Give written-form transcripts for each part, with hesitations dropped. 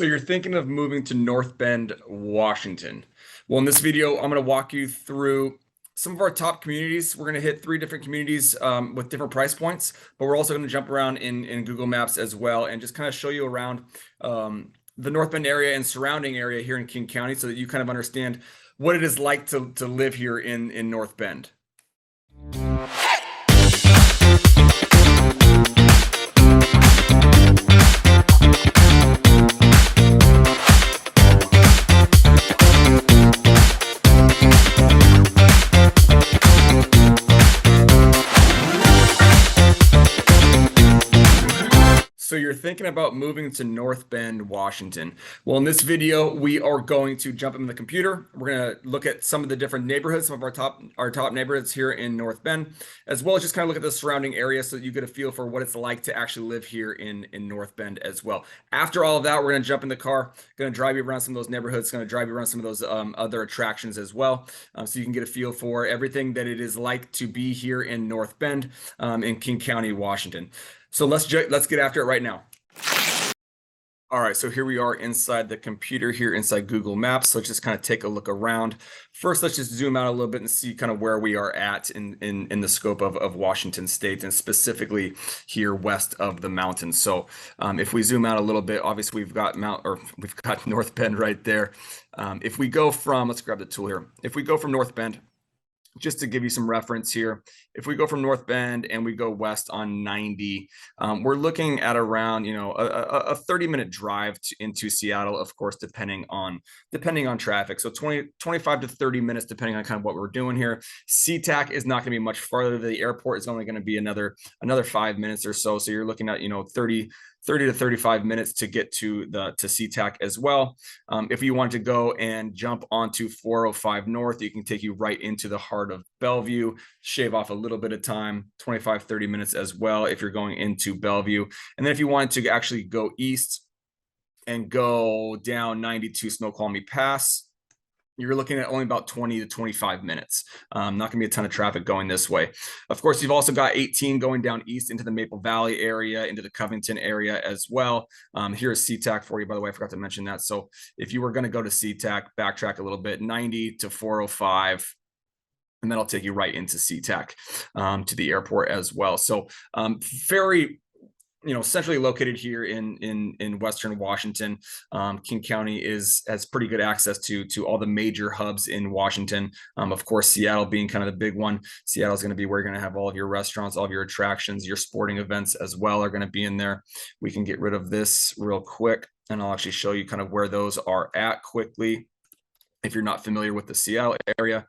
So you're thinking of moving to North Bend, Washington. Well, in this video, I'm going to walk you through some of our top communities. We're going to hit 3 different communities with different price points, but we're also going to jump around in Google Maps as well and just kind of show you around the North Bend area and surrounding area here in King County so that you kind of understand what it is like to live here in North Bend. So you're thinking about moving to North Bend, Washington. Well, in this video, we are going to jump into the computer. We're going to look at some of the different neighborhoods, some of our top neighborhoods here in North Bend, as well as just kind of look at the surrounding area so that you get a feel for what it's like to actually live here in North Bend as well. After all of that, we're going to jump in the car, going to drive you around some of those neighborhoods, going to drive you around some of those other attractions as well, so you can get a feel for everything that it is like to be here in North Bend in King County, Washington. So let's get after it right now. All right, so here we are inside the computer here inside Google Maps. So let's just kind of take a look around. First, let's just zoom out a little bit and see kind of where we are at in the scope of Washington State, and specifically here west of the mountains. So if we zoom out a little bit, obviously we've got North Bend right there. If we go from, let's grab the tool here. If we go from North Bend, just to give you some reference here, if we go from North Bend and we go west on 90, we're looking at around, a 30-minute drive into Seattle, of course, depending on traffic. So 25 to 30 minutes, depending on kind of what we're doing here. SeaTac is not going to be much farther. The airport is only going to be another 5 minutes or so. So you're looking at, 30 to 35 minutes to get to SeaTac as well. If you want to go and jump onto 405 North, you can take you right into the heart of Bellevue, shave off a little bit of time, 25, 30 minutes as well if you're going into Bellevue. And then if you wanted to actually go east and go down 92 Snoqualmie Pass, you're looking at only about 20 to 25 minutes. Not going to be a ton of traffic going this way. Of course, you've also got 18 going down east into the Maple Valley area, into the Covington area as well. Here's SeaTac for you, by the way. I forgot to mention that. So if you were going to go to SeaTac, backtrack a little bit, 90 to 405. And that'll take you right into SeaTac to the airport as well. So very centrally located here in Western Washington. King County has pretty good access to all the major hubs in Washington. Of course, Seattle being kind of the big one. Seattle is going to be where you're going to have all of your restaurants, all of your attractions, your sporting events as well are going to be in there. We can get rid of this real quick, and I'll actually show you kind of where those are at quickly. If you're not familiar with the Seattle area,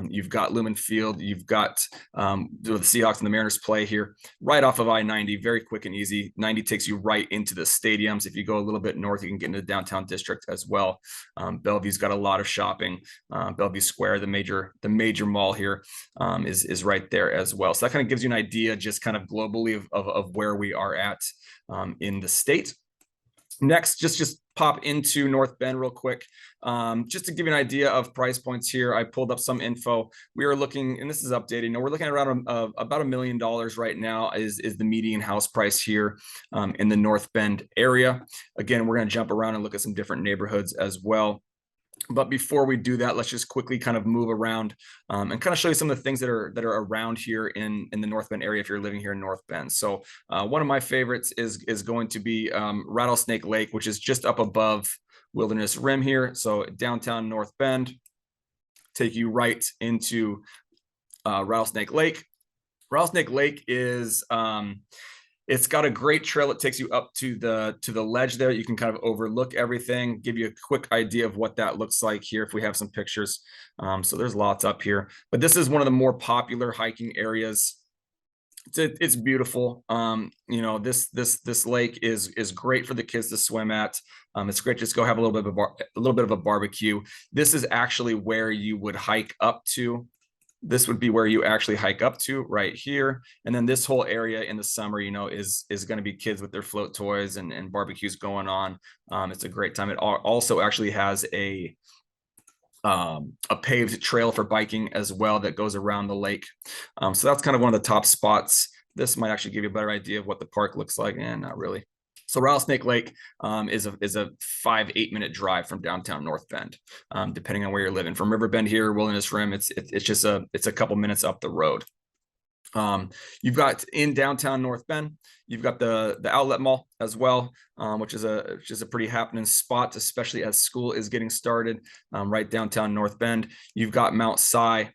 you've got Lumen Field, you've got the Seahawks and the Mariners play here right off of I-90, very quick and easy. 90 takes you right into the stadiums. If you go a little bit north, you can get into the downtown district as well. Bellevue's got a lot of shopping. Bellevue Square, the major mall here, is right there as well. So that kind of gives you an idea just kind of globally of where we are at in the state. Next, just pop into North Bend real quick. Just to give you an idea of price points here, I pulled up some info. We are looking, and this is updated, we're looking at around about $1 million right now is the median house price here in the North Bend area. Again, we're going to jump around and look at some different neighborhoods as well. But before we do that, let's just quickly kind of move around and kind of show you some of the things that are around here in the North Bend area if you're living here in North Bend. So one of my favorites is going to be Rattlesnake Lake, which is just up above Wilderness Rim here. So downtown North Bend, take you right into Rattlesnake Lake. Rattlesnake Lake is it's got a great trail. It takes you up to the ledge there. You can kind of overlook everything, give you a quick idea of what that looks like here if we have some pictures. So there's lots up here, but this is one of the more popular hiking areas. It's beautiful. This lake is great for the kids to swim at. It's great to just go have a little bit of a barbecue. This is actually where you would hike up to. This would be where you actually hike up to right here. And then this whole area in the summer, is going to be kids with their float toys and barbecues going on. It's a great time. It also actually has a paved trail for biking as well that goes around the lake. So that's kind of one of the top spots. This might actually give you a better idea of what the park looks like. And not really. So Rattlesnake Lake is a 5-8 minute drive from downtown North Bend, depending on where you're living. From Riverbend here, Wilderness Rim, it's just a couple minutes up the road. You've got in downtown North Bend, you've got the outlet mall as well, which is a pretty happening spot, especially as school is getting started. Right downtown North Bend, you've got Mount Si.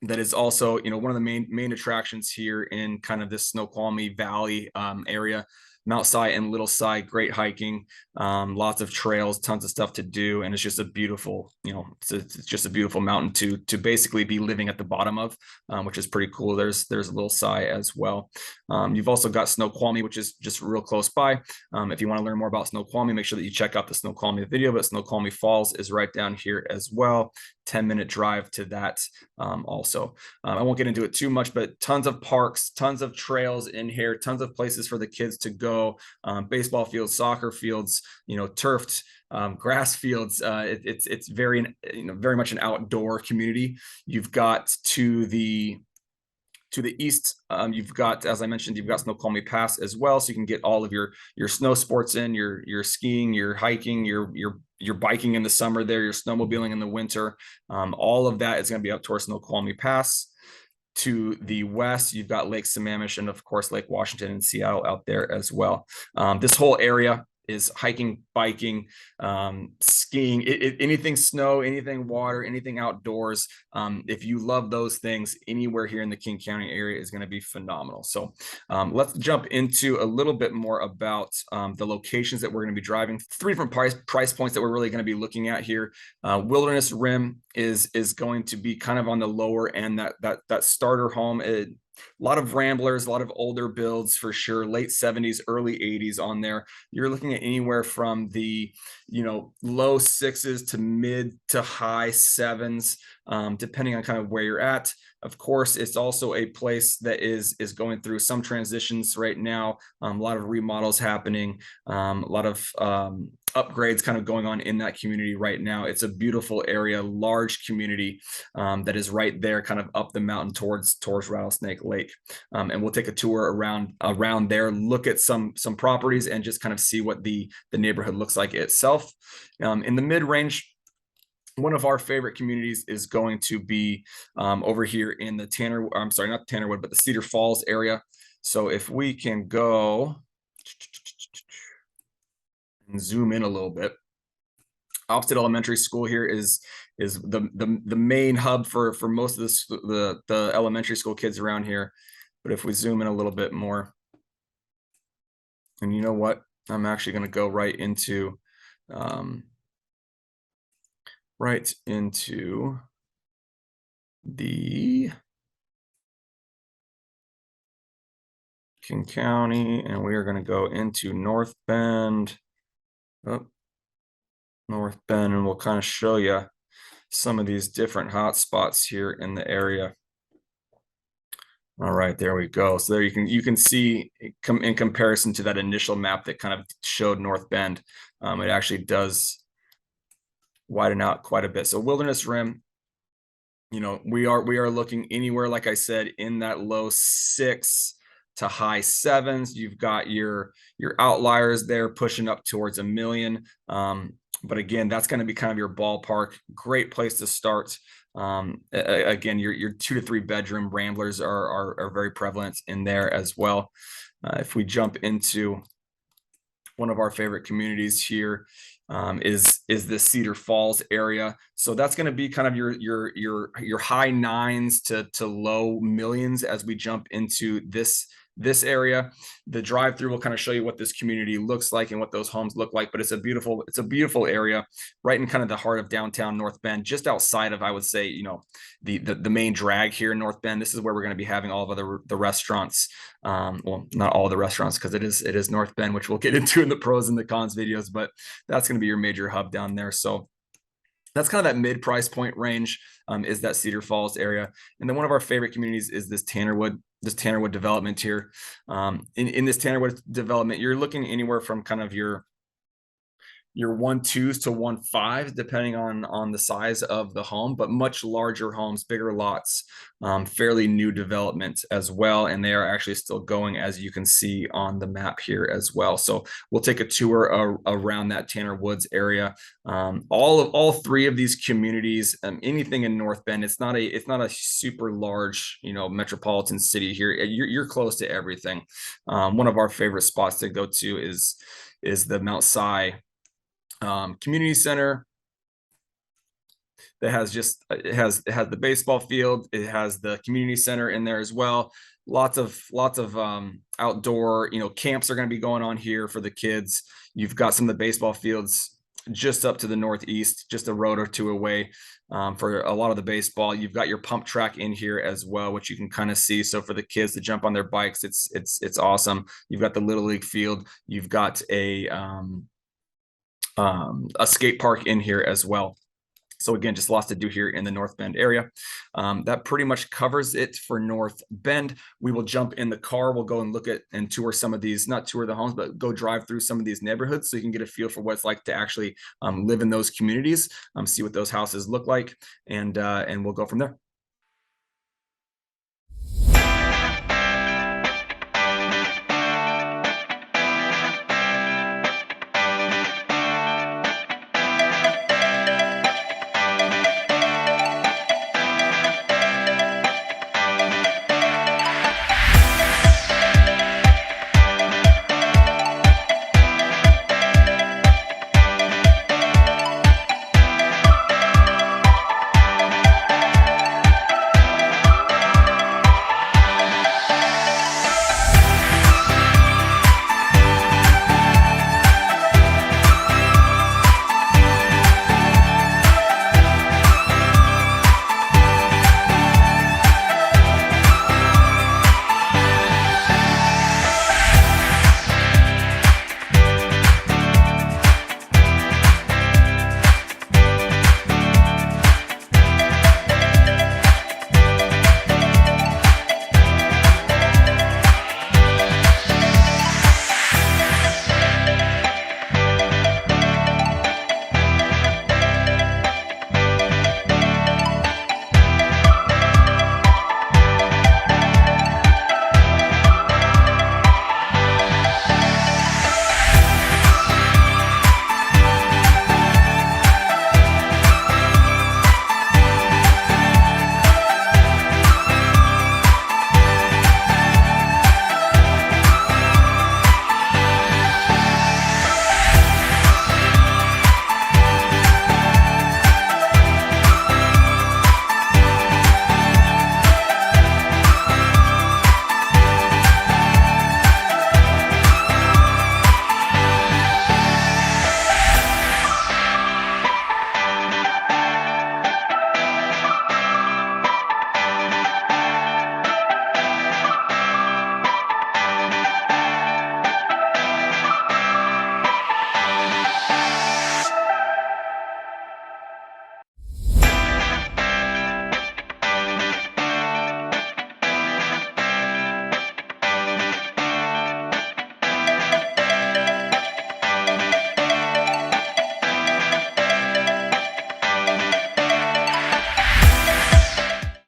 That is also, one of the main attractions here in kind of this Snoqualmie Valley area. Mount Si and Little Si, great hiking, lots of trails, tons of stuff to do, and it's just a beautiful, it's just a beautiful mountain to basically be living at the bottom of, which is pretty cool. There's Little Si as well. You've also got Snoqualmie, which is just real close by. If you want to learn more about Snoqualmie, make sure that you check out the Snoqualmie video, but Snoqualmie Falls is right down here as well. 10-minute drive to that also. I won't get into it too much, but tons of parks, tons of trails in here, tons of places for the kids to go, baseball fields, soccer fields, turfed grass fields. It's very, very much an outdoor community. You've got to the east, you've got, as I mentioned, you've got Snoqualmie Pass as well, so you can get all of your snow sports in, your skiing, your hiking, your biking in the summer there, your snowmobiling in the winter. All of that is going to be up towards Snoqualmie Pass. To the west, you've got Lake Sammamish and, of course, Lake Washington and Seattle out there as well. This whole area is hiking, biking, skiing, anything snow, anything water, anything outdoors. If you love those things, anywhere here in the King County area is going to be phenomenal. So let's jump into a little bit more about the locations that we're going to be driving. 3 different price points that we're really going to be looking at here. Wilderness Rim is going to be kind of on the lower end, that starter home. A lot of ramblers, a lot of older builds for sure, late 70s, early 80s on there. You're looking at anywhere from the, low 6s to mid to high 7s, depending on kind of where you're at. Of course, it's also a place that is going through some transitions right now, a lot of remodels happening, a lot of upgrades kind of going on in that community right now. It's a beautiful area, large community that is right there, kind of up the mountain towards Rattlesnake Lake. And we'll take a tour around there, look at some properties, and just kind of see what the neighborhood looks like itself. In the mid-range, one of our favorite communities is going to be over here in the not Tannerwood, but the Cedar Falls area. So if we can go and zoom in a little bit, Ofsted Elementary School here is the main hub for most of the elementary school kids around here. But if we zoom in a little bit more, and you know what, I'm actually going to go right into the King County, and we are going to go into North Bend. North Bend, and we'll kind of show you some of these different hot spots here in the area. All right, there we go. So there you can see in comparison to that initial map that kind of showed North Bend, it actually does widen out quite a bit. So Wilderness Rim, we are looking anywhere, like I said, in that low 6 to high 7s. You've got your outliers there pushing up towards $1 million. But again, that's going to be kind of your ballpark. Great place to start. Again, your 2 to 3 bedroom ramblers are very prevalent in there as well. If we jump into one of our favorite communities here, is the Cedar Falls area. So that's going to be kind of your high 9s to low millions as we jump into this area. The drive-through will kind of show you what this community looks like and what those homes look like, but it's a beautiful area right in kind of the heart of downtown North Bend, just outside of, I would say, the main drag here in North Bend. This is where we're going to be having all of the restaurants. Well, not all the restaurants, because it is North Bend, which we'll get into in the pros and the cons videos, but that's going to be your major hub down there. So that's kind of that mid price point range, is that Cedar Falls area. And then one of our favorite communities is this Tannerwood development here. In this Tannerwood development, you're looking anywhere from kind of your your 1.2s to 1.5s, depending on the size of the home, but much larger homes, bigger lots, fairly new development as well, and they are actually still going, as you can see on the map here as well. So we'll take a tour around that Tanner Woods area. All three of these communities, anything in North Bend, it's not a super large, metropolitan city here. You're close to everything. One of our favorite spots to go to is the Mount Si community center that has the baseball field. It has the community center in there as well. Lots of outdoor, camps are going to be going on here for the kids. You've got some of the baseball fields just up to the northeast, just a road or two away, for a lot of the baseball. You've got your pump track in here as well, which you can kind of see. So for the kids to jump on their bikes, it's awesome. You've got the Little League field. You've got a skate park in here as well. So again, just lots to do here in the North Bend area. That pretty much covers it for North Bend. We will jump in the car. We'll go and look at and tour some of these, not tour the homes, but go drive through some of these neighborhoods so you can get a feel for what it's like to actually live in those communities, see what those houses look like, and we'll go from there.